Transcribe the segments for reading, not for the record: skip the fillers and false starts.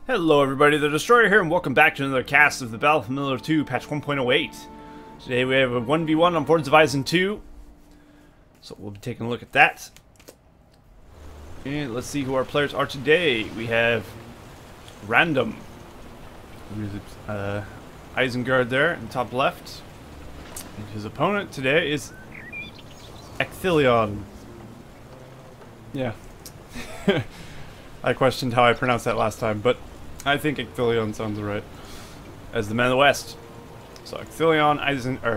Hello everybody, the Destroyer here, and welcome back to another cast of the BFME 2 patch 1.08. Today we have a 1v1 on boards of Isen II, so we'll be taking a look at that. And let's see who our players are today. We have RanDoM, Isengard there in the top left. And his opponent today is Ecthelion. Yeah. I questioned how I pronounced that last time, but I think Ecthelion sounds right as the Man of the West. So Ecthelion,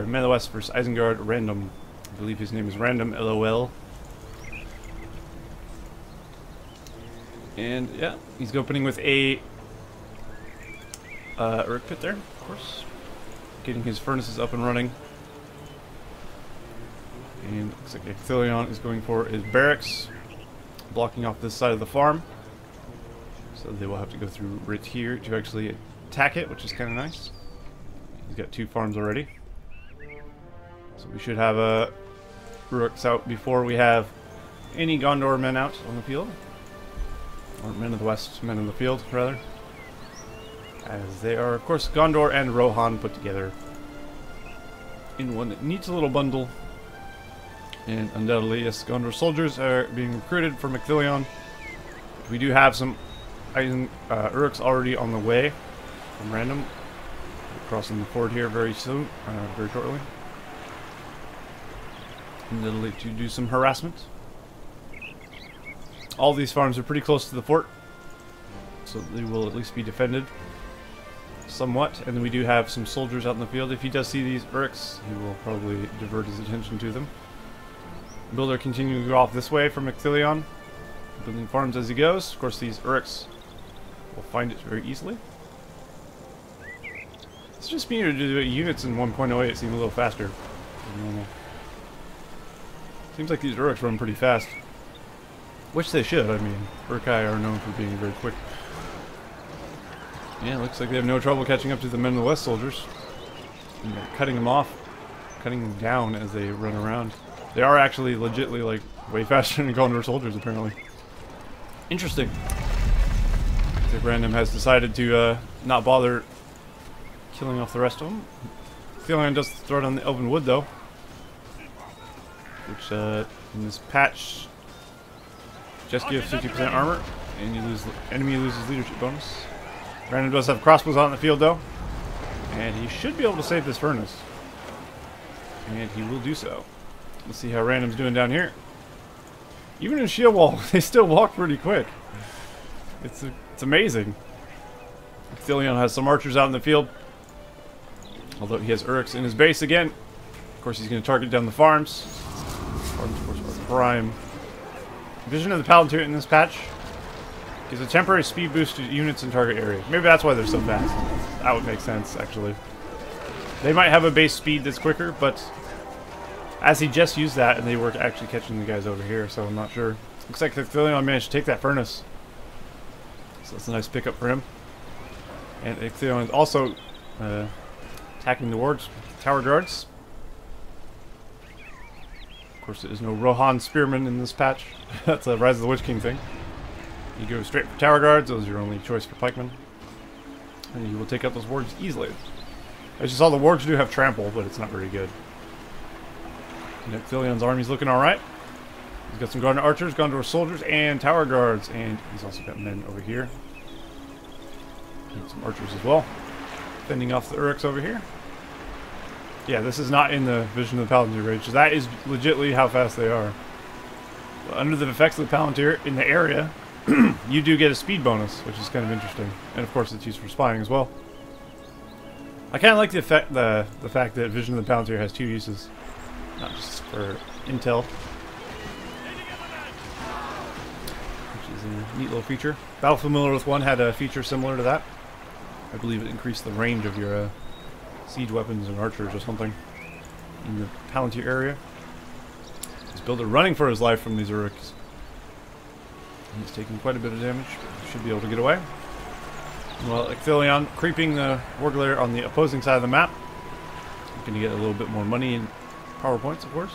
Man of the West versus Isengard, RanDoM. I believe his name is RanDoM, LOL. And yeah, he's opening with a Urk Pit there, of course. Getting his furnaces up and running. And looks like Ecthelion is going for his barracks, blocking off this side of the farm. So they will have to go through right here to actually attack it, which is kind of nice. He's got 2 farms already. So we should have Urks out before we have any Gondor men out on the field. Or Men of the West, men in the field, rather. As they are, of course, Gondor and Rohan put together in one neat little bundle. And undoubtedly, yes, Gondor soldiers are being recruited from Ecthelion. We do have some Urks already on the way from RanDoM. Crossing the ford here very soon, very shortly. Undoubtedly to do some harassment. All these farms are pretty close to the fort, so they will at least be defended somewhat. And then we do have some soldiers out in the field. If he does see these Urks, he will probably divert his attention to them. Builder continuing to go off this way from Ecthelion, building farms as he goes. Of course, these Urks will find it very easily. It's just me, or do units in 1.08 seem a little faster than normal? Seems like these Urks run pretty fast. Which they should, I mean. Urkai are known for being very quick. Yeah, looks like they have no trouble catching up to the Men of the West soldiers. And they're cutting them off, cutting them down as they run around. They are actually legitly, like, way faster than Gondor soldiers, apparently. Interesting. I think RanDoM has decided to not bother killing off the rest of them. Ecthelion does throw down the Elven Wood, though. Which, in this patch, just gives 50% armor, and you lose, enemy loses leadership bonus. RanDoM does have crossbows out in the field, though. And he should be able to save this furnace. And he will do so. Let's see how RanDoM's doing down here. Even in shield wall, they still walk pretty quick. It's amazing. Ecthelion has some archers out in the field, although he has Urks in his base again. Of course, he's going to target down the farms. Farms, of course, are prime. Vision of the Palantir in this patch gives a temporary speed boost to units in target area. Maybe that's why they're so fast. That would make sense, actually. They might have a base speed that's quicker, but as he just used that, and they were actually catching the guys over here, so I'm not sure. Looks like Ecthelion managed to take that furnace. So that's a nice pickup for him. And Ecthelion is also attacking the wards, tower guards. Of course, there's no Rohan spearmen in this patch. That's a Rise of the Witch King thing. You go straight for tower guards, those are your only choice for pikemen. And you will take out those wards easily. As you saw, the wards do have trample, but it's not very good. And Ecthelion's army's looking alright. He's got some Gondor archers, Gondor soldiers, and tower guards. And he's also got men over here. And some archers as well. Fending off the Urks over here. Yeah, this is not in the Vision of the Palantir range. That is legitimately how fast they are. But under the effects of the Palantir in the area, you do get a speed bonus, which is kind of interesting. And of course, it's used for spying as well. I kind of like the fact that Vision of the Palantir has 2 uses. Not just for intel, which is a neat little feature. BFME 1 had a feature similar to that. I believe it increased the range of your siege weapons and archers or something in the Palantir area. This builder running for his life from these Urks. He's taking quite a bit of damage, but he should be able to get away. Well, Ecthelion creeping the warglare on the opposing side of the map. He's going to get a little bit more money and power points, of course.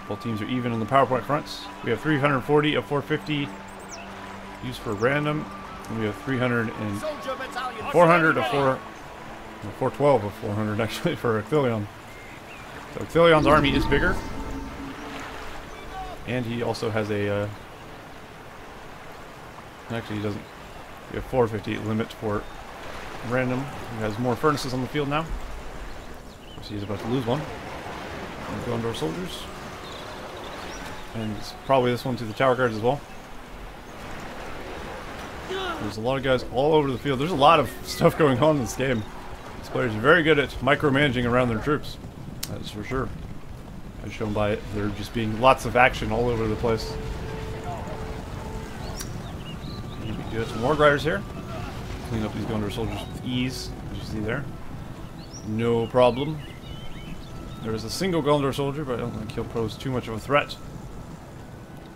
Both teams are even on the PowerPoint fronts. We have 340 of 450 used for random. And we have 300 and 400 of 412 of 400 actually for Ecthelion. So Ecthelion's army is bigger. And he also has a... actually, he doesn't. We have 450 limit for random. He has more furnaces on the field now. Of course, he's about to lose one. And go into our soldiers. And it's probably this one to the tower guards as well. There's a lot of guys all over the field. There's a lot of stuff going on in this game. These players are very good at micromanaging around their troops. That's for sure. As shown by there just being lots of action all over the place. We do have some war riders here. Clean up these Gondor soldiers with ease, as you see there. No problem. There is a single Gondor soldier, but I don't think he'll pose too much of a threat.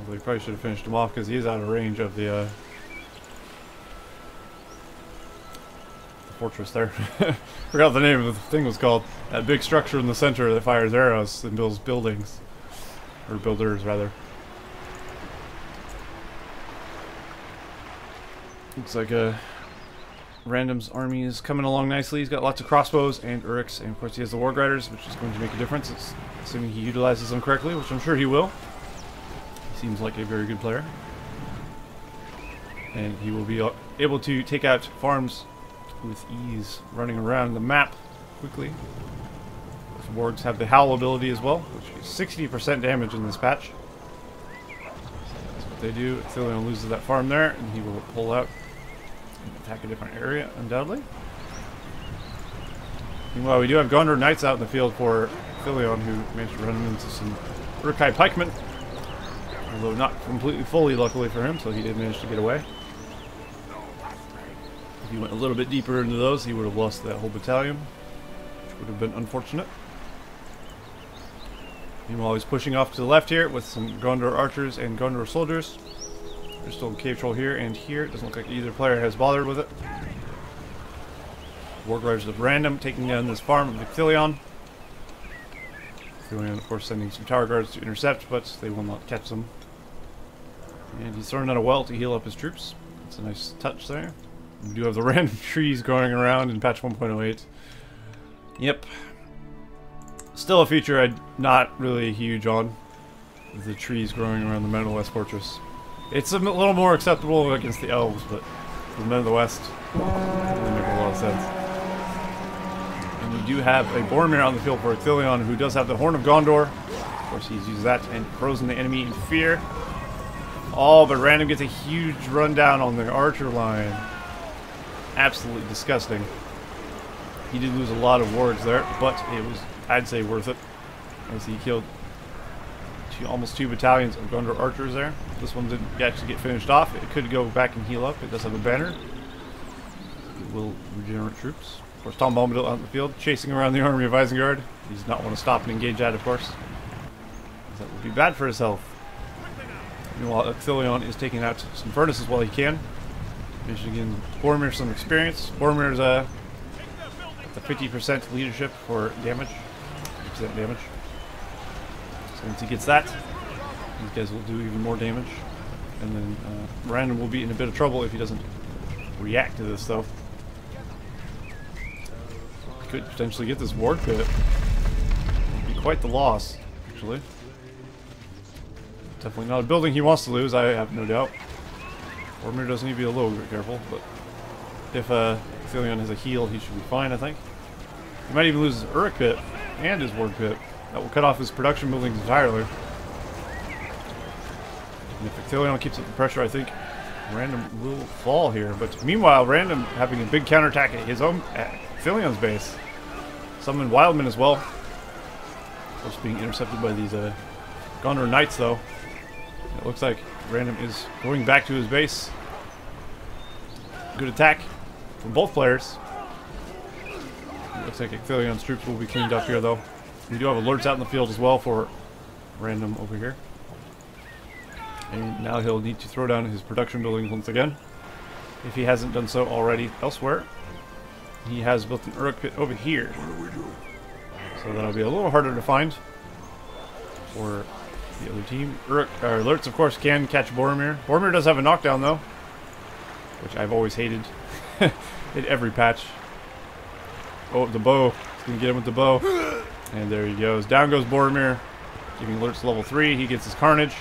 Although he probably should have finished him off because he is out of range of the fortress there. Forgot what the name of the thing was called. That big structure in the center that fires arrows and builds buildings. Or builders, rather. Looks like RanDoM's army is coming along nicely. He's got lots of crossbows and Uruks, and of course he has the War Riders, which is going to make a difference, assuming he utilizes them correctly, which I'm sure he will. He seems like a very good player. And he will be able to take out farms with ease, running around the map quickly. The wargs have the Howl ability as well, which is 60% damage in this patch. That's what they do. Ecthelion loses that farm there, and he will pull out and attack a different area, undoubtedly. Meanwhile, we do have Gondor Knights out in the field for Ecthelion, who managed to run into some Urukai pikemen. Although not completely fully, luckily for him, so he did manage to get away. If he went a little bit deeper into those, he would have lost that whole battalion, which would have been unfortunate. Meanwhile, he's pushing off to the left here with some Gondor archers and Gondor soldiers. There's still a cave troll here and here. It doesn't look like either player has bothered with it. Warg Riders of RanDoM taking down this farm of Ecthelion. Ecthelion, of course, sending some tower guards to intercept, but they will not catch them. And he's throwing out a well to heal up his troops. That's a nice touch there. We do have the random trees going around in patch 1.08. Yep. Still a feature I'm not really huge on. The trees growing around the Men of the West fortress. It's a little more acceptable against the elves, but for the Men of the West, it doesn't make a lot of sense. And we do have a Boromir on the field for Ecthelion, who does have the Horn of Gondor. Of course, he's used that and frozen the enemy in fear. Oh, but RanDoM gets a huge rundown on the archer line. Absolutely disgusting. He did lose a lot of wards there, but it was, I'd say, worth it. As he killed almost 2 battalions of Gondor archers there. This one didn't actually get finished off. It could go back and heal up. It does have a banner. It will regenerate troops. Of course, Tom Bombadil out in the field, chasing around the army of Isengard. He does not want to stop and engage that, of course. That would be bad for his health. Meanwhile, Ecthelion is taking out some furnaces while he can. Managing to give Boromir some experience. Boromir's at the 50% leadership for damage. 50% damage. So once he gets that, these guys will do even more damage. And then RanDoM will be in a bit of trouble if he doesn't react to this, though. He could potentially get this ward pit. It would be quite the loss, actually. Definitely not a building he wants to lose, I have no doubt. Boromir does need to be a little bit careful, but if Ecthelion has a heal, he should be fine, I think. He might even lose his Uruk pit and his ward pit. That will cut off his production buildings entirely. And if Ecthelion keeps up the pressure, I think RanDoM will fall here. But meanwhile, RanDoM having a big counterattack at his own, at Ecthelion's base. Summon Wildmen as well. Of course, being intercepted by these Gondor Knights, though. It looks like RanDoM is going back to his base. Good attack from both players. It looks like Ecthelion's troops will be cleaned up here, though. We do have alerts out in the field as well for RanDoM over here. And now he'll need to throw down his production buildings once again, if he hasn't done so already elsewhere. He has built an Uruk pit over here, so that'll be a little harder to find for the other team. Alerts, of course, can catch Boromir. Boromir does have a knockdown, though. which I've always hated in every patch. Oh, the bow. He's going to get him with the bow. And there he goes. Down goes Boromir, giving alerts level 3. He gets his Carnage.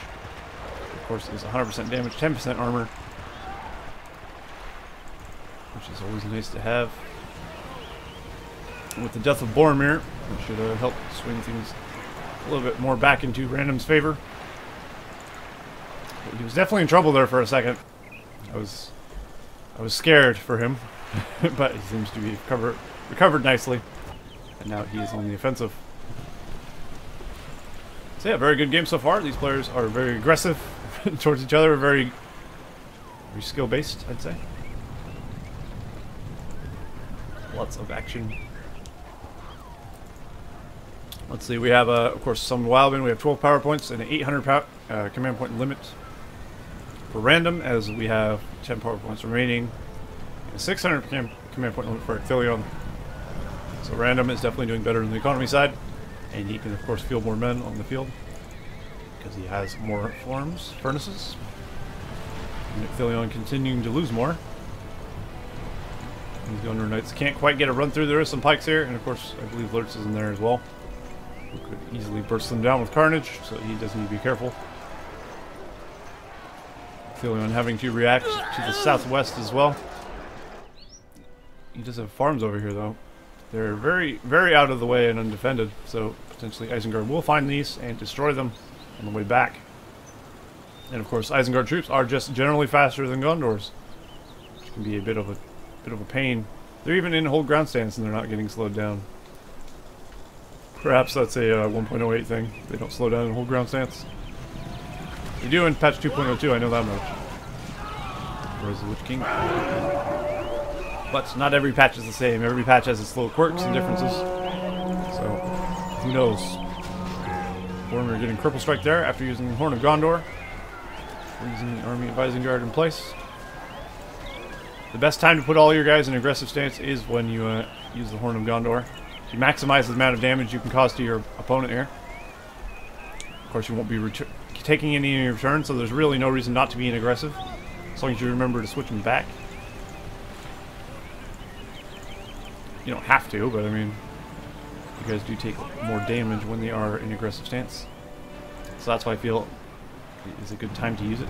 Of course, it's 100% damage, 10% armor, which is always nice to have. And with the death of Boromir, it should help swing things a little bit more back into RanDoM's favor. But he was definitely in trouble there for a second. I was scared for him, but he seems to be recovered nicely, and now he is on the offensive. So yeah, very good game so far. These players are very aggressive towards each other, very skill-based, I'd say. Lots of action. Let's see, we have, of course, some Wildman. We have 12 power points and an 800 command point limit for RanDoM, as we have 10 power points remaining. And a 600 command point limit for Ecthelion. So RanDoM is definitely doing better on the economy side. And he can, of course, field more men on the field because he has more furnaces. And Ecthelion continuing to lose more. These Gondor Knights can't quite get a run through. There is some pikes here, and of course, I believe Lurtz is in there as well, who could easily burst them down with Carnage, so he does need to be careful. Ecthelion having to react to the southwest as well. He does have farms over here, though. They're very, very out of the way and undefended, so potentially Isengard will find these and destroy them on the way back. And of course, Isengard troops are just generally faster than Gondor's, which can be a bit of a pain. They're even in hold ground stance and they're not getting slowed down. Perhaps that's a 1.08 thing. They don't slow down in hold ground stance. They do in patch 2.02, I know that much. Where's the Witch King? But not every patch is the same. Every patch has its little quirks and differences. So, who knows? Boromir getting Cripple Strike there after using the Horn of Gondor. Freezing the army of Isengard in place. The best time to put all your guys in aggressive stance is when you use the Horn of Gondor. You maximize the amount of damage you can cause to your opponent here. Of course, you won't be taking any in your return, so there's really no reason not to be in aggressive, as long as you remember to switch them back. You don't have to, but I mean, you guys do take more damage when they are in aggressive stance. So that's why I feel it is a good time to use it.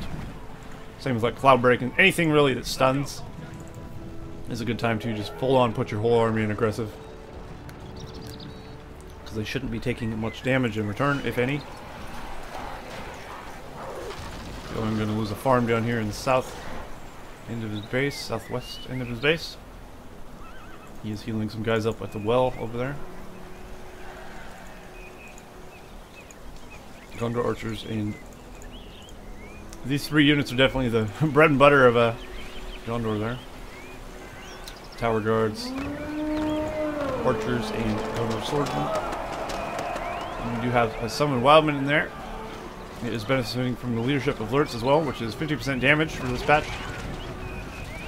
Same with like Cloud Break and anything really that stuns is a good time to just full on put your whole army in aggressive. Because they shouldn't be taking much damage in return, if any. So I'm going to lose a farm down here in the south end of his base, southwest end of his base. He is healing some guys up at the well over there. Gondor archers, and these 3 units are definitely the bread and butter of Gondor there. Tower guards, archers, and Gondor swordsmen. And we do have a summoned wildman in there. It is benefiting from the leadership of Lurtz as well, which is 50% damage for this patch.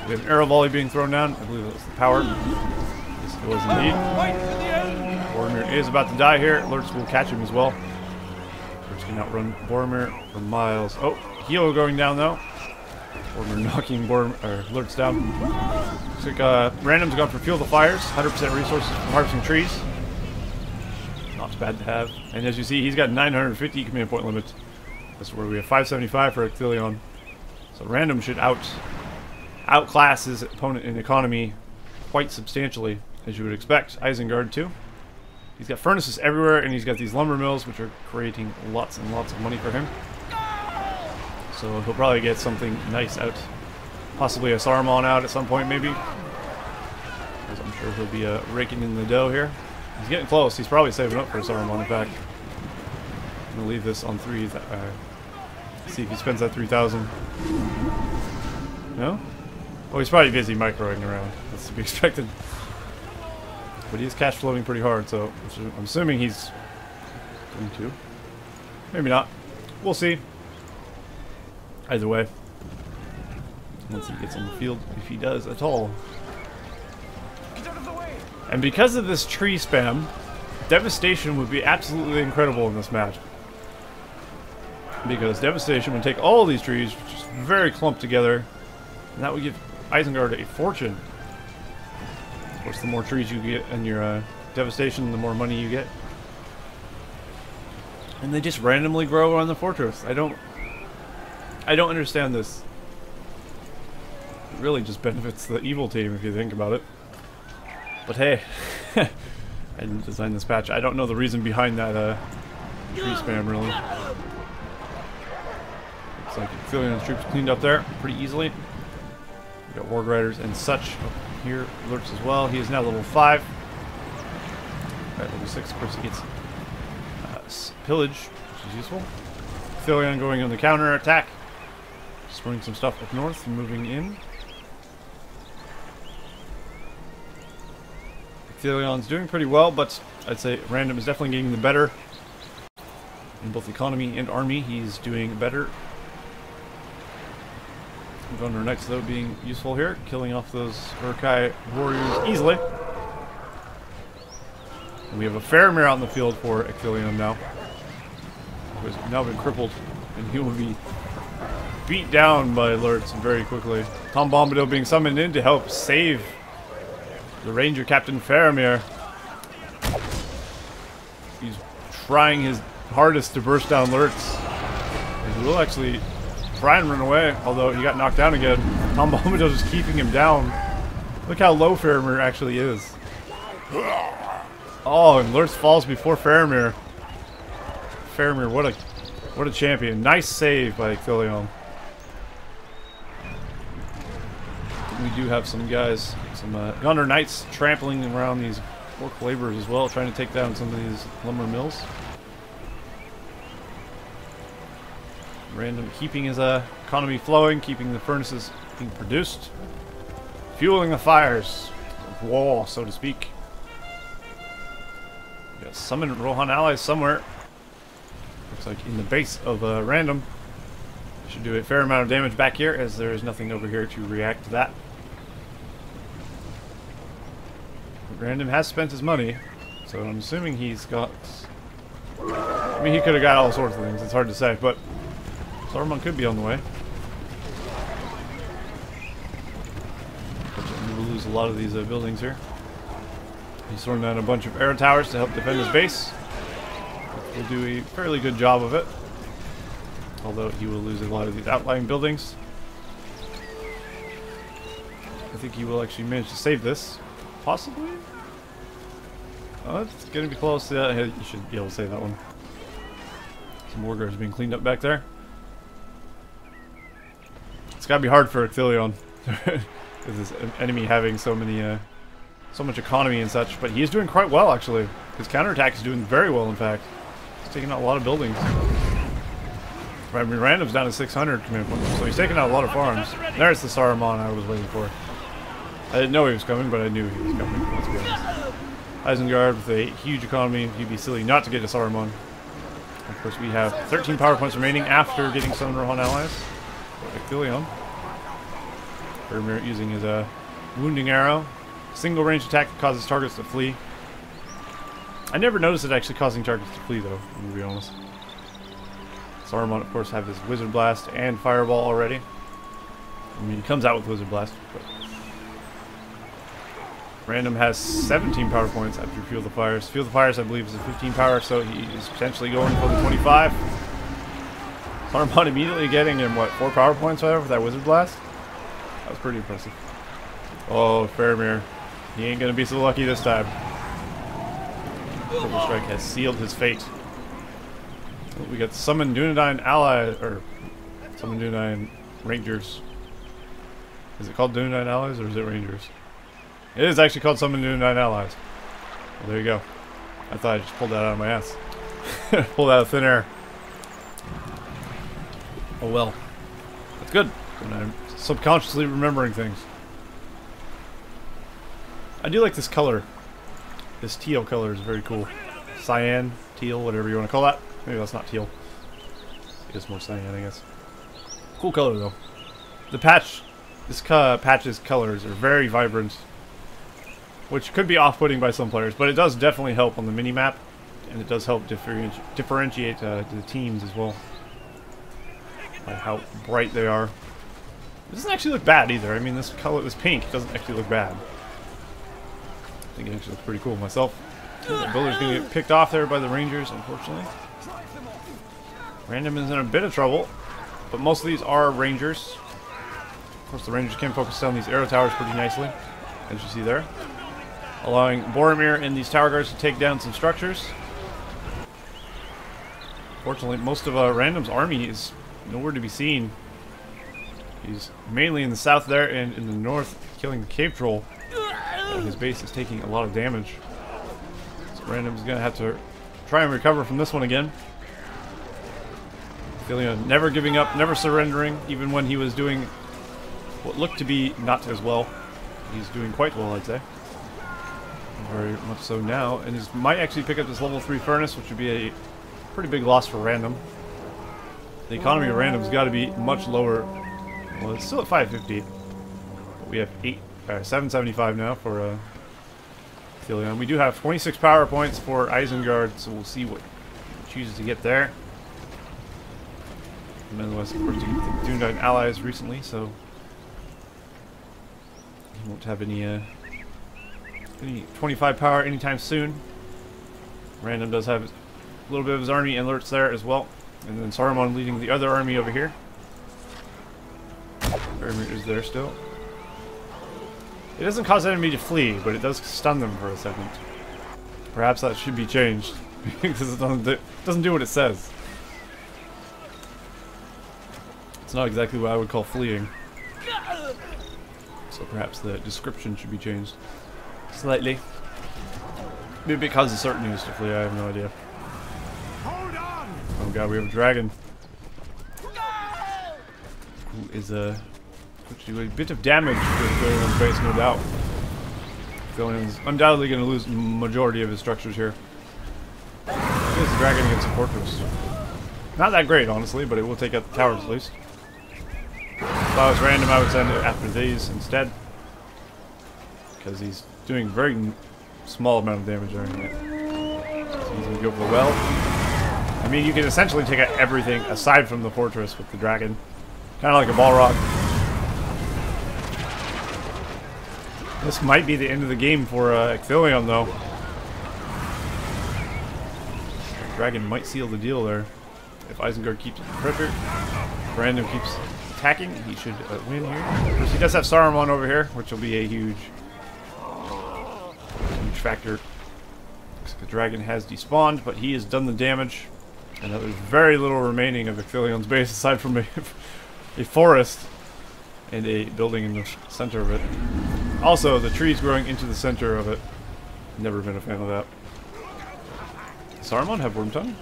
We have an arrow volley being thrown down. I believe that's the power. Yes, it was indeed. Boromir is about to die here. Lurtz will catch him as well. Lurtz can outrun Boromir for miles. Oh, heal going down though. Boromir knocking Lurtz down. Looks like RanDoM's gone for Fuel the Fires. 100% resources from harvesting trees. Not bad to have. And as you see, he's got 950 command point limit. That's where we have 575 for Ecthelion. So RanDoM should outclass his opponent in economy quite substantially, as you would expect. Isengard too. He's got furnaces everywhere, and he's got these lumber mills, which are creating lots and lots of money for him. So he'll probably get something nice out. Possibly a Saruman out at some point, maybe. Because I'm sure he'll be raking in the dough here. He's getting close. He's probably saving up for a Saruman, in fact. I'm going to leave this on 3. See if he spends that 3,000. No? Well, he's probably busy microing around. That's to be expected. But he is cash flowing pretty hard, so I'm assuming he's going to. Maybe not. We'll see. Either way. Once he gets on the field, if he does at all. And because of this tree spam, Devastation would be absolutely incredible in this match. Because Devastation would take all these trees, just very clumped together, and that would give Isengard a fortune. Of course, the more trees you get in your devastation, the more money you get. And they just randomly grow on the fortress. I don't understand this. It really just benefits the evil team if you think about it. But hey, I didn't design this patch. I don't know the reason behind that tree spam really. Looks like Ecthelion's troops cleaned up there pretty easily. We got Warg Riders and such here, alerts as well. He is now level 5. At level 6, of course, he gets pillage, which is useful. Ecthelion going on the counter attack, destroying some stuff up north and moving in. Ecthelion's doing pretty well, but I'd say RanDoM is definitely getting the better in both economy and army. He's doing better. Gunner Knights, though, being useful here, killing off those Urkai warriors easily. And we have a Faramir out in the field for Ecthelion now, who has now been crippled, and he will be beat down by alerts very quickly. Tom Bombadil being summoned in to help save the Ranger Captain Faramir. He's trying his hardest to burst down alerts. And he will actually try and run away, although he got knocked down again. Tom Bombadil just keeping him down. Look how low Faramir actually is. Oh, and Lurtz falls before Faramir. Faramir, what a champion. Nice save by Ecthelion. We do have some guys, some Gunner Knights trampling around these orc laborers as well, trying to take down some of these lumber mills. RanDoM keeping his economy flowing, keeping the furnaces being produced, fueling the fires of war, so to speak. We got summoned Rohan allies somewhere. Looks like in the base of RanDoM. Should do a fair amount of damage back here, as there is nothing over here to react to that. But RanDoM has spent his money, so I'm assuming he's got... I mean, he could have got all sorts of things, it's hard to say, but Saruman could be on the way. Unfortunately, we'll lose a lot of these buildings here. He's throwing down a bunch of arrow towers to help defend his base. We'll do a fairly good job of it, although he will lose a lot of these outlying buildings. I think he will actually manage to save this, possibly. Oh, it's going to be close. Yeah, you should be able to save that one. Some warguards being cleaned up back there. It's got to be hard for Ecthelion with his enemy having so many, so much economy and such. But he is doing quite well, actually. His counterattack is doing very well, in fact. He's taking out a lot of buildings. I mean, RanDoM's down to 600 command points, so he's taking out a lot of farms. There's the Saruman I was waiting for. I didn't know he was coming, but I knew he was coming. Let's be honest. Isengard with a huge economy. He'd be silly not to get a Saruman. Of course, we have 13 power points remaining after getting some Rohan allies. Ecthelion. Faramir using his wounding arrow. Single range attack that causes targets to flee. I never noticed it actually causing targets to flee, though, to be honest. Saruman, of course, have his Wizard Blast and Fireball already. I mean, he comes out with Wizard Blast, but RanDoM has 17 power points after Fuel the Fires. Fuel the Fires, I believe, is a 15 power, so he is potentially going for the 25. Saruman immediately getting him, what, 4 power points with that Wizard Blast? That was pretty impressive. Oh, Faramir. He ain't gonna be so lucky this time. Triple Strike has sealed his fate. We got Summon Dunedain allies, or Summon Dunedain Rangers. Is it called Dunedain allies, or is it Rangers? It is actually called Summon Dunedain allies. Well, there you go. I thought I just pulled that out of my ass. Pulled out of thin air. Oh well. That's good. And I'm subconsciously remembering things. I do like this color. This teal color is very cool. Cyan, teal, whatever you want to call that. Maybe that's not teal. It's more cyan, I guess. Cool color, though. The patch, this patch's colors are very vibrant, which could be off-putting by some players, but it does definitely help on the mini-map, and it does help differentiate the teams as well, by how bright they are. It doesn't actually look bad either. I mean, this color, this pink doesn't actually look bad. I think it actually looks pretty cool myself. The builder's going to get picked off there by the Rangers, unfortunately. RanDoM is in a bit of trouble, but most of these are Rangers. Of course, the Rangers can focus down these arrow towers pretty nicely, as you see there, allowing Boromir and these tower guards to take down some structures. Fortunately, most of RanDoM's army is nowhere to be seen. He's mainly in the south there and in the north, killing the cave troll. And his base is taking a lot of damage. So RanDoM's going to have to try and recover from this one again. Ecthelion never giving up, never surrendering, even when he was doing what looked to be not as well. He's doing quite well, I'd say. Very much so now. And he might actually pick up this level 3 furnace, which would be a pretty big loss for RanDoM. The economy of RanDoM's got to be much lower. Well, it's still at 550. But we have 775 now for Ecthelion. We do have 26 power points for Isengard, so we'll see what he chooses to get there. And nonetheless, of course, he tuned out allies recently, so he won't have any 25 power anytime soon. RanDoM does have a little bit of his army and alerts there as well. And then Saruman leading the other army over here. Boromir is there still. It doesn't cause enemy to flee, but it does stun them for a second. Perhaps that should be changed, because it doesn't do what it says. It's not exactly what I would call fleeing. So perhaps the description should be changed slightly. Maybe it causes certain units to flee, I have no idea. Oh god, we have a dragon. Who is do a bit of damage to Ecthelion's base, no doubt. Ecthelion's undoubtedly going to lose the majority of his structures here. It's a dragon against a fortress. Not that great, honestly, but it will take out the towers at least. If I was RanDoM, I would send it after these instead, because he's doing very small amount of damage there. So he's going to go for the well. I mean, you can essentially take out everything aside from the fortress with the dragon. Kind of like a Balrog. This might be the end of the game for Ecthelion, though. The dragon might seal the deal there. If Isengard keeps pressure, RanDoM keeps attacking, he should win here. Of course, he does have Saruman over here, which will be a huge factor. The dragon has despawned, but he has done the damage. And there's very little remaining of Ecthelion's base aside from a forest and a building in the center of it. Also, the trees growing into the center of it. Never been a fan of that. Does Saruman have Wormtongue?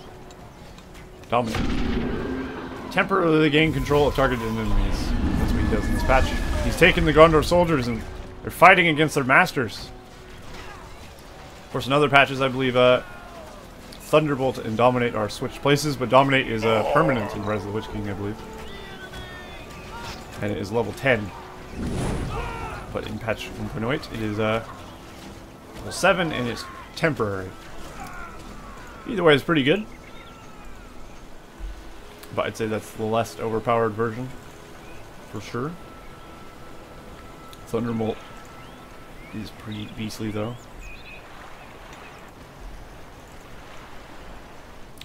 Dominate. Temporarily gain control of targeted enemies. That's what he does in this patch. He's taken the Gondor soldiers and they're fighting against their masters. Of course, in other patches, I believe Thunderbolt and Dominate are switched places, but Dominate is permanent in Rise of the Witch King, I believe. And it is level 10. But in patch 1.08, it is level 7 and it's temporary. Either way, it's pretty good. But I'd say that's the less overpowered version, for sure. Thunderbolt is pretty beastly, though.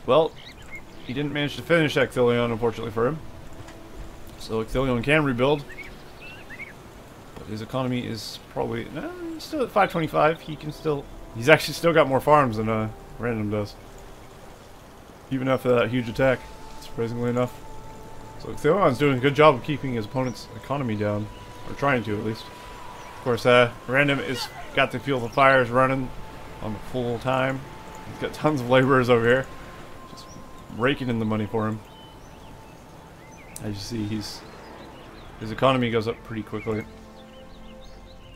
Well, he didn't manage to finish Ecthelion, unfortunately for him. So Ecthelion can rebuild. But his economy is probably... No, he's still at 525. He can still... He's actually still got more farms than RanDoM does. Even after that huge attack, surprisingly enough. So Ecthelion's doing a good job of keeping his opponent's economy down. Or trying to, at least. Of course, RanDoM is got the Field of Fires running on the full time. He's got tons of laborers over here. Raking in the money for him. As you see, his economy goes up pretty quickly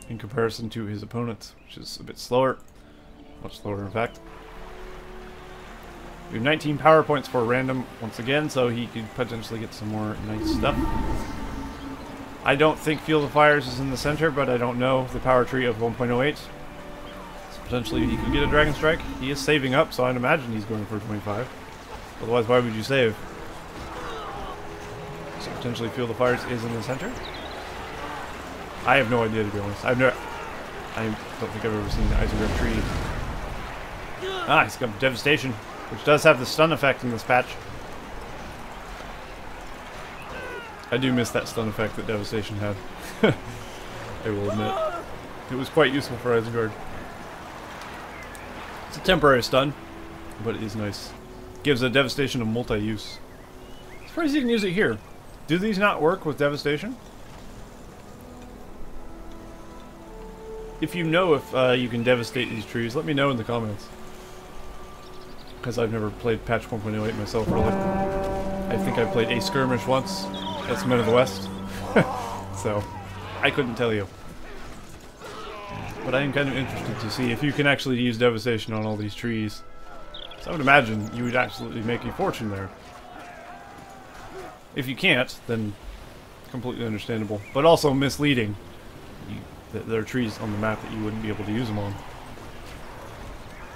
in comparison to his opponents, which is a bit slower. Much slower, in fact. We have 19 power points for RanDoM once again, so he could potentially get some more nice stuff. I don't think Field of Fires is in the center, but I don't know the power tree of 1.08. So potentially he could get a Dragon Strike. He is saving up, so I'd imagine he's going for 25. Otherwise, why would you save? So potentially Field of Fires is in the center. I have no idea, to be honest. I don't think I've ever seen the Isengard tree. Ah, he's got Devastation, which does have the stun effect in this patch. I do miss that stun effect that Devastation had. I will admit. It was quite useful for Isengard. It's a temporary stun, but it is nice. Gives a Devastation a multi-use. It's surprised you can use it here. Do these not work with Devastation? If you know if you can devastate these trees, let me know in the comments. Because I've never played patch 1.08 myself, really. I think I played a skirmish once at Men of the West. So, I couldn't tell you. But I am kind of interested to see if you can actually use devastation on all these trees. So I would imagine you would absolutely make a fortune there. If you can't, then completely understandable. But also misleading. There are trees on the map that you wouldn't be able to use them on.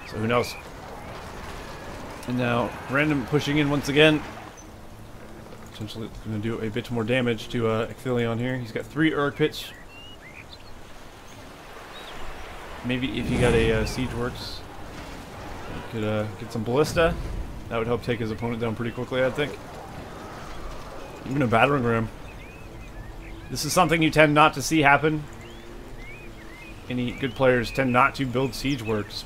So who knows? And now, RanDoM pushing in once again. Potentially going to do a bit more damage to Ecthelion here. He's got 3 Urg Pits. Maybe if you got a Siege Works, you could get some Ballista. That would help take his opponent down pretty quickly, I think. Even a Battering Ram. This is something you tend not to see happen. Any good players tend not to build Siege Works.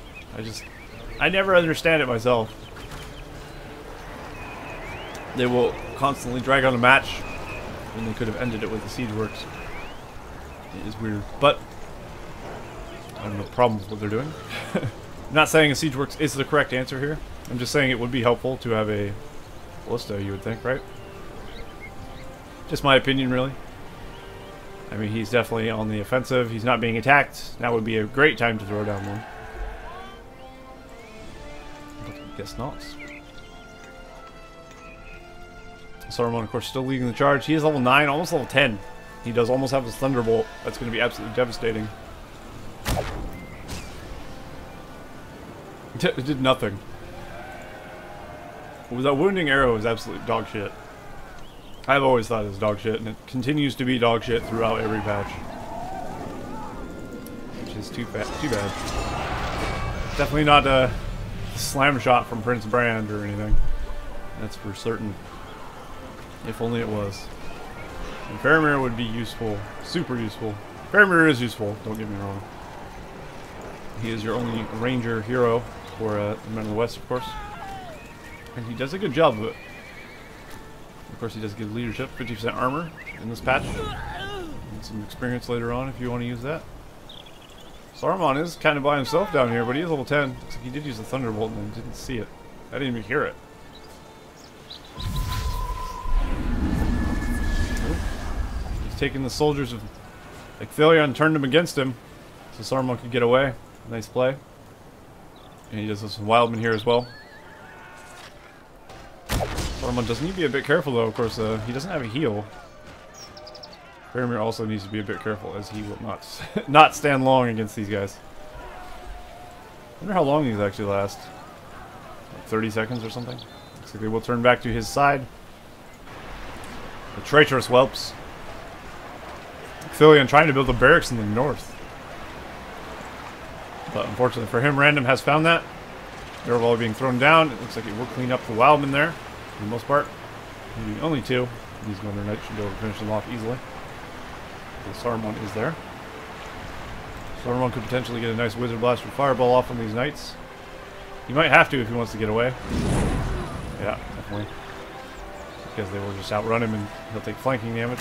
I never understand it myself. They will constantly drag on a match when they could have ended it with the Siege Works. It is weird, but I have no problem with what they're doing. I'm not saying a Siege Works is the correct answer here. I'm just saying it would be helpful to have a Ballista, you would think, right? Just my opinion, really. I mean, he's definitely on the offensive. He's not being attacked. That would be a great time to throw down one. But I guess not. Saruman, of course, still leading the charge. He is level 9, almost level 10. He does almost have his Thunderbolt. That's going to be absolutely devastating. It did nothing. That wounding arrow is absolute dog shit. I've always thought it was dog shit, and it continues to be dog shit throughout every patch. Which is too bad. Definitely not a slam shot from Prince Brand or anything. That's for certain. If only it was. And Faramir would be useful. Super useful. Faramir is useful, don't get me wrong. He is your only ranger hero for the Men of the West, of course. And he does a good job of it. Of course, he does give leadership, 50% armor in this patch. And some experience later on if you want to use that. Saruman is kind of by himself down here, but he is level 10. Looks like he did use the Thunderbolt and didn't see it. I didn't even hear it. He's taking the soldiers of Ecthelion and turned them against him, so Saruman could get away. Nice play. And he does have some Wildmen here as well. Saruman does need to be a bit careful though, of course, he doesn't have a heal. Faramir also needs to be a bit careful as he will not stand long against these guys. I wonder how long these actually last. Like 30 seconds or something? Looks like they will turn back to his side. The traitorous whelps. Ecthelion trying to build a barracks in the north. But unfortunately for him, RanDoM has found that. They're all being thrown down. It looks like it will clean up the Wildmen there, for the most part. Maybe only 2. These Northern Knights should be able to finish them off easily. So Saruman is there. Saruman could potentially get a nice Wizard Blast or Fireball off on these Knights. He might have to if he wants to get away. Yeah, definitely. Because they will just outrun him and he'll take flanking damage.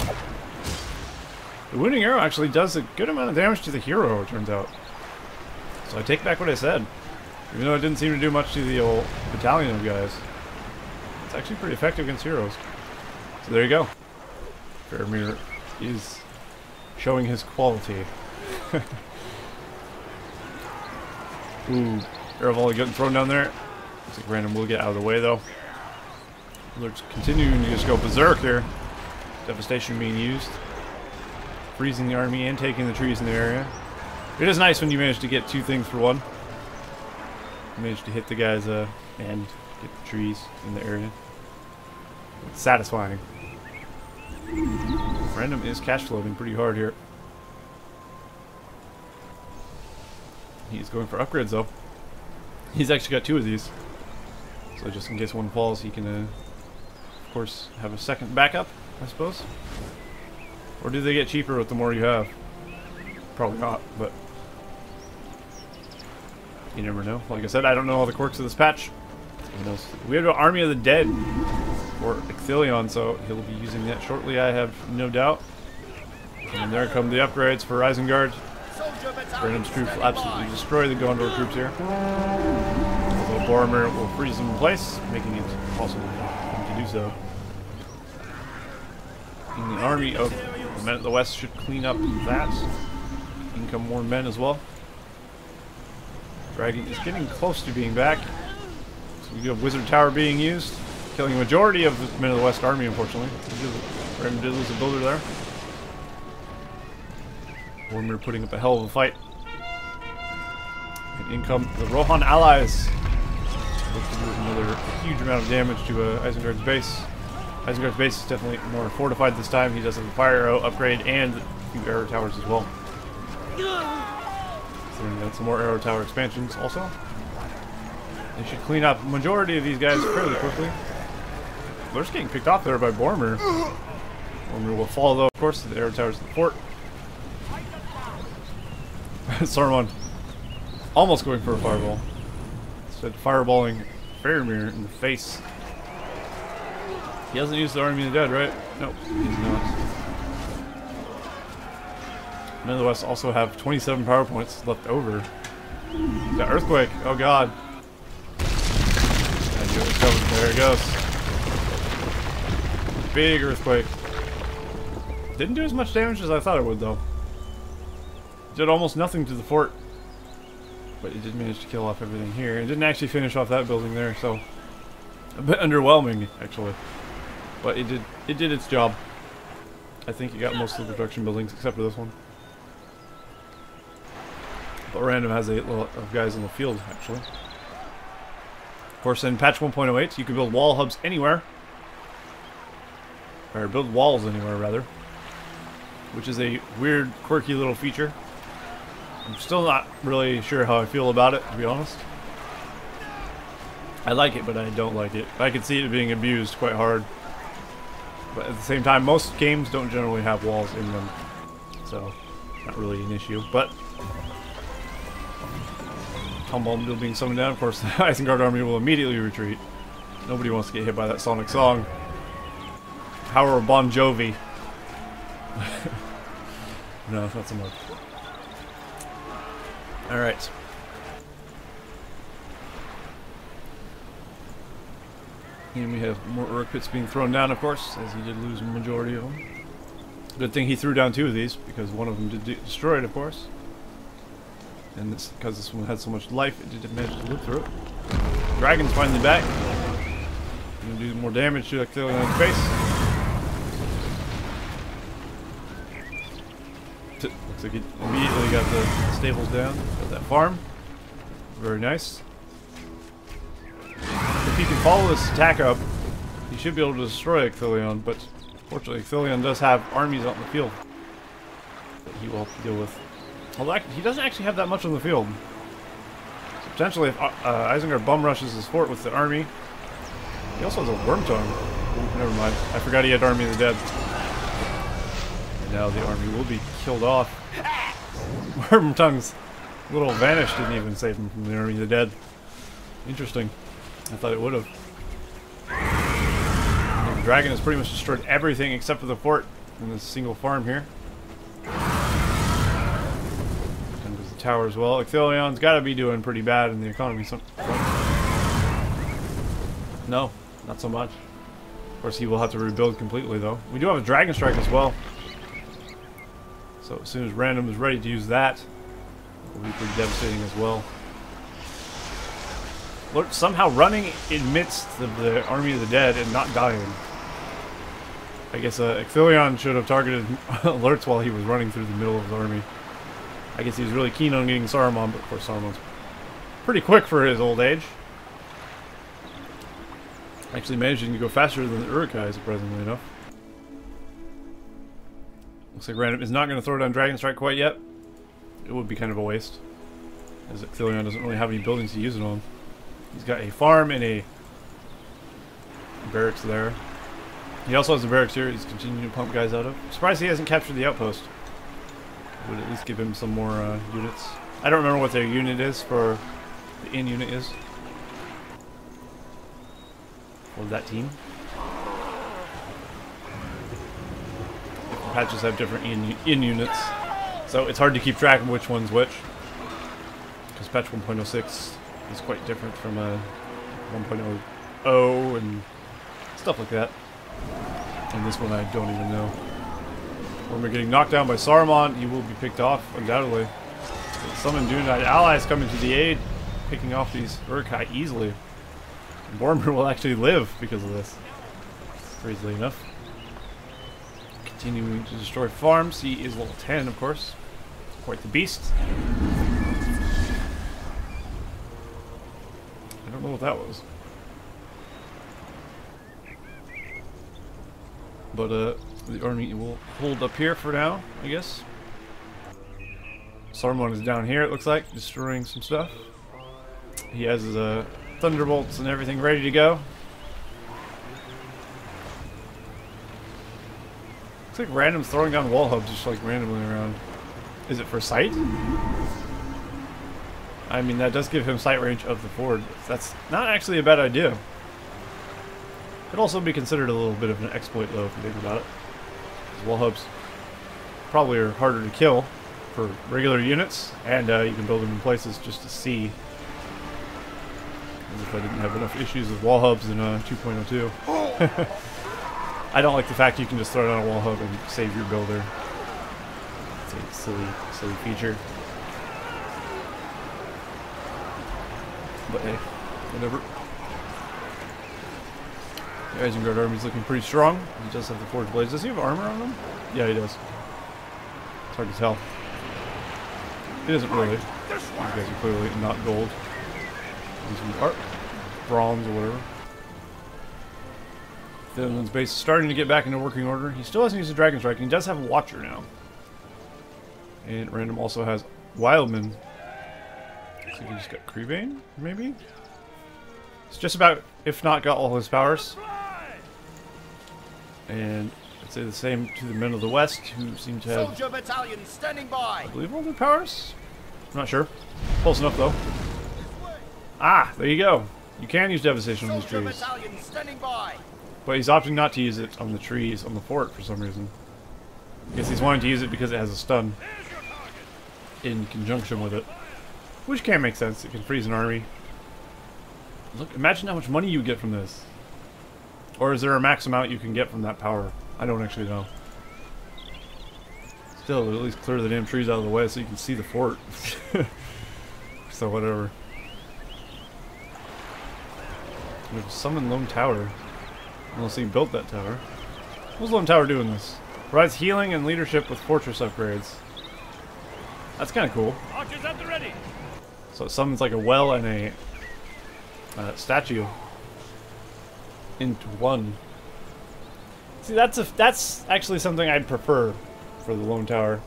The Wounding Arrow actually does a good amount of damage to the hero, it turns out. So I take back what I said. Even though it didn't seem to do much to the old battalion of guys. It's actually pretty effective against heroes. So there you go. Faramir is showing his quality. Ooh, arrow volley getting thrown down there. Looks like RanDoM will get out of the way though. They're continuing to just go berserk here. Devastation being used. Freezing the army and taking the trees in the area. It is nice when you manage to get 2 things for 1. You manage to hit the guys and get the trees in the area. It's satisfying. RanDoM is cash floating pretty hard here. He's going for upgrades though. He's actually got 2 of these. So just in case one falls, he can, of course, have a second backup, I suppose. Or do they get cheaper with the more you have? Probably not, but you never know. Like I said, I don't know all the quirks of this patch. Who knows? We have an Army of the Dead for Ecthelion, so he'll be using that shortly, I have no doubt. And there come the upgrades for Isengard. RanDoM's troops will absolutely destroy the Gondor troops here. Although Boromir will freeze them in place, making it possible for him to do so. And the army of the men at the west should clean up that. In come more men as well. Dragon is getting close to being back. So we have Wizard Tower being used, killing a majority of the men of the west army, unfortunately. RanDoM did lose a builder there. Boromir putting up a hell of a fight. And in come the Rohan allies. Look to do another huge amount of damage to Isengard's base. Isengard's base is definitely more fortified this time. He does have a fire arrow upgrade and a few arrow towers as well. So we got some more arrow tower expansions also. They should clean up the majority of these guys fairly quickly. They're just getting picked off there by Boromir. Boromir will fall though, of course, to the arrow towers of the fort. Saruman almost going for a fireball. Instead fireballing Faramir in the face. He hasn't used the Army of the Dead, right? Nope, he's not. Men of the West also have 27 power points left over. Got Earthquake, oh god. I knew it was coming. There it goes. Big Earthquake. Didn't do as much damage as I thought it would though. Did almost nothing to the fort, but it did manage to kill off everything here. It didn't actually finish off that building there, so a bit underwhelming actually. But it did its job. I think it got most of the production buildings except for this one. But RanDoM has a lot of guys in the field actually. Of course, in patch 1.08, you can build wall hubs anywhere, or build walls anywhere rather, which is a weird, quirky little feature. I'm still not really sure how I feel about it, to be honest. I like it, but I don't like it. I can see it being abused quite hard. But at the same time, most games don't generally have walls in them. So, not really an issue. But, Tombombadil being summoned down, of course, the Isengard army will immediately retreat. Nobody wants to get hit by that sonic song. Power of Bon Jovi. No, not so much. Alright. And we have more Uruk pits being thrown down, of course, as he did lose a majority of them. Good thing he threw down 2 of these, because one of them did destroy it, of course. And this, because this one had so much life, it did manage to live through it. Dragon's finally back. Gonna do more damage to Ecthelion's base. Looks like he immediately got the stables down. Got that farm. Very nice. If he can follow this attack up, he should be able to destroy Ecthelion, but fortunately Ecthelion does have armies out in the field that he will have to deal with. Although he doesn't actually have that much on the field. So potentially if Isengard bum rushes his fort with the army, he also has a worm tongue. Ooh, never mind. I forgot he had Army of the Dead. And now the army will be killed off. Worm tongue's little vanish didn't even save him from the Army of the Dead. Interesting. I thought it would have. The dragon has pretty much destroyed everything except for the fort in this single farm here. And there's the tower as well. Ecthelion's got to be doing pretty bad in the economy. No, not so much. Of course, he will have to rebuild completely, though. We do have a dragon strike as well. So as soon as RanDoM is ready to use that, it will be pretty devastating as well. Look, somehow running amidst the Army of the Dead and not dying. I guess Ecthelion should have targeted alerts while he was running through the middle of the army. I guess he was really keen on getting Saruman, but of course Saruman's pretty quick for his old age. Actually managing to go faster than the Uruk-hai, surprisingly enough. Looks like RanDoM is not going to throw down Dragon Strike quite yet. It would be kind of a waste. as Ecthelion doesn't really have any buildings to use it on. He's got a farm and a barracks there. He also has a barracks here he's continuing to pump guys out of. Surprised he hasn't captured the outpost. Would at least give him some more units. I don't remember what their unit is for the in unit is. For that team. Different patches have different in units. So it's hard to keep track of which one's which. Because patch 1.06 is quite different from 1.0 and stuff like that. And this one I don't even know. When we're getting knocked down by Saruman, he will be picked off, undoubtedly. Summon Dunite allies coming to the aid, picking off these Urkai easily. And Boromir will actually live because of this. Crazily enough. Continuing to destroy farms. He is level 10, of course. Quite the beast. I don't know what that was. But the army will hold up here for now, I guess. Saruman is down here, it looks like, destroying some stuff. He has his thunderbolts and everything ready to go. Looks like RanDoM's throwing down wall hubs just like randomly around. Is it for sight? I mean, that does give him sight range of the ford. That's not actually a bad idea. Could also be considered a little bit of an exploit, though, if you think about it. These wall hubs probably are harder to kill for regular units, and you can build them in places just to see. As if I didn't have enough issues with wall hubs in 2.02. I don't like the fact you can just throw down a wall hub and save your builder. It's a silly feature. But hey, whatever. The Isengard army is looking pretty strong. He does have the forged blades. Does he have armor on him? Yeah, he does. It's hard to tell. He doesn't really. These guys are clearly not gold. These are bronze or whatever. Finland's base is starting to get back into working order. He still hasn't used the Dragon Strike. He does have a Watcher now. And RanDoM also has Wildman. Looks like he just got Creebane, maybe? It's just about, if not, got all his powers. And I'd say the same to the men of the West, who seem to have, Soldier battalion standing by. I believe, all their powers? I'm not sure. Close enough, though. Ah, there you go. You can use Devastation on these trees. Battalion standing by. But he's opting not to use it on the trees on the fort for some reason. I guess he's wanting to use it because it has a stun in conjunction with it. Which can make sense. It can freeze an army. Look, imagine how much money you get from this. Or is there a max amount you can get from that power? I don't actually know. Still, at least clear the damn trees out of the way so you can see the fort. So whatever. We have Summon Lone Tower. Unless he built that tower. What's Lone Tower doing this? Provides healing and leadership with fortress upgrades. That's kind of cool. Archers at the ready. So it summons like a well and a statue into one. See, that's actually something I'd prefer for the Lone Tower.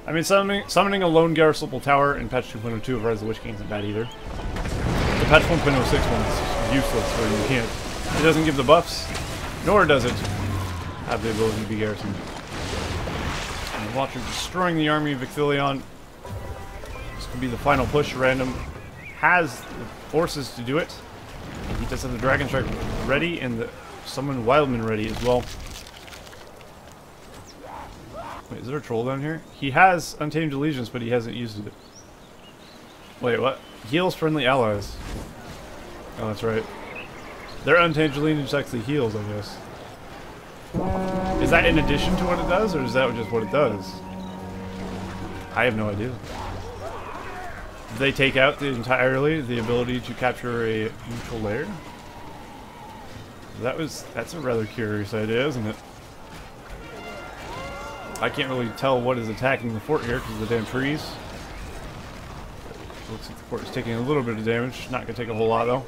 I mean, summoning a lone garrisonable tower in patch 2.02 of Rise of the Witch King isn't bad either. The patch 1.06 one is useless, where you can't. It doesn't give the buffs, nor does it have the ability to be garrisoned. And the Watcher destroying the army of Ecthelion. This could be the final push. RanDoM has the forces to do it. He does have the Dragon Strike ready and the Summon Wildman ready as well. Wait, is there a troll down here? He has Untamed Allegiance, but he hasn't used it. Wait, what? Heals friendly allies. Oh, that's right. Their Untamed Allegiance actually heals, I guess. Is that in addition to what it does, or is that just what it does? I have no idea. Do they take out entirely the ability to capture a neutral layer? That's a rather curious idea, isn't it? I can't really tell what is attacking the fort here because of the damn trees. Looks like the fort is taking a little bit of damage. Not gonna take a whole lot though.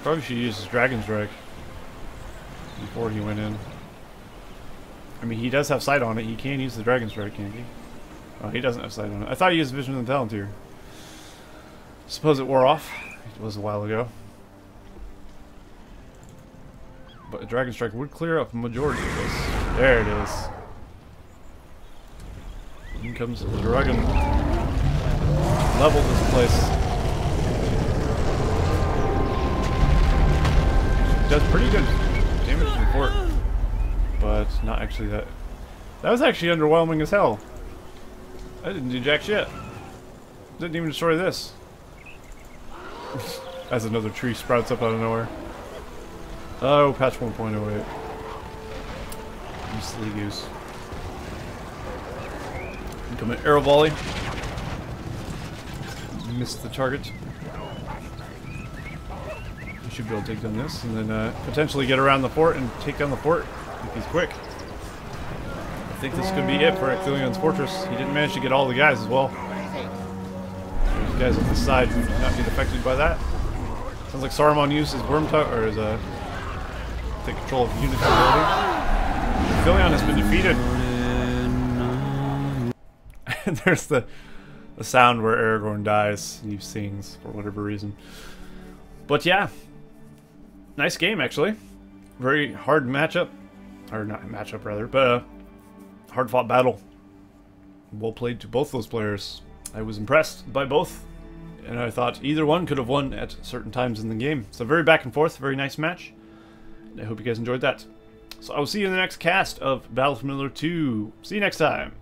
Probably should use his Dragon Strike before he went in. I mean, he does have sight on it. He can use the Dragon Strike, can't he? Oh, he doesn't have sight on it. I thought he used Vision of the Palantir. Suppose it wore off. It was a while ago. But a Dragon Strike would clear up a majority of this. There it is. In comes the dragon. Level this place. Does pretty good damage to the fort. But not actually that. That was actually underwhelming as hell. I didn't do jack shit. Didn't even destroy this. As another tree sprouts up out of nowhere. Oh, patch 1.08. You silly goose. Incoming arrow volley. Missed the target. You should be able to take down this and then potentially get around the fort and take down the fort if he's quick. I think this could be it for Ecthelion's fortress. He didn't manage to get all the guys as well. There's guys on the side who did not get affected by that. Sounds like Saruman used his worm tongue or his take control of unit ability. Ecthelion has been defeated. And there's the sound where Aragorn dies and he sings for whatever reason. But yeah, nice game actually. Very hard matchup, or not matchup rather, but hard fought battle. Well played to both those players. I was impressed by both, and I thought either one could have won at certain times in the game. So very back and forth, very nice match. I hope you guys enjoyed that. So I will see you in the next cast of Battle Familiar 2. See you next time.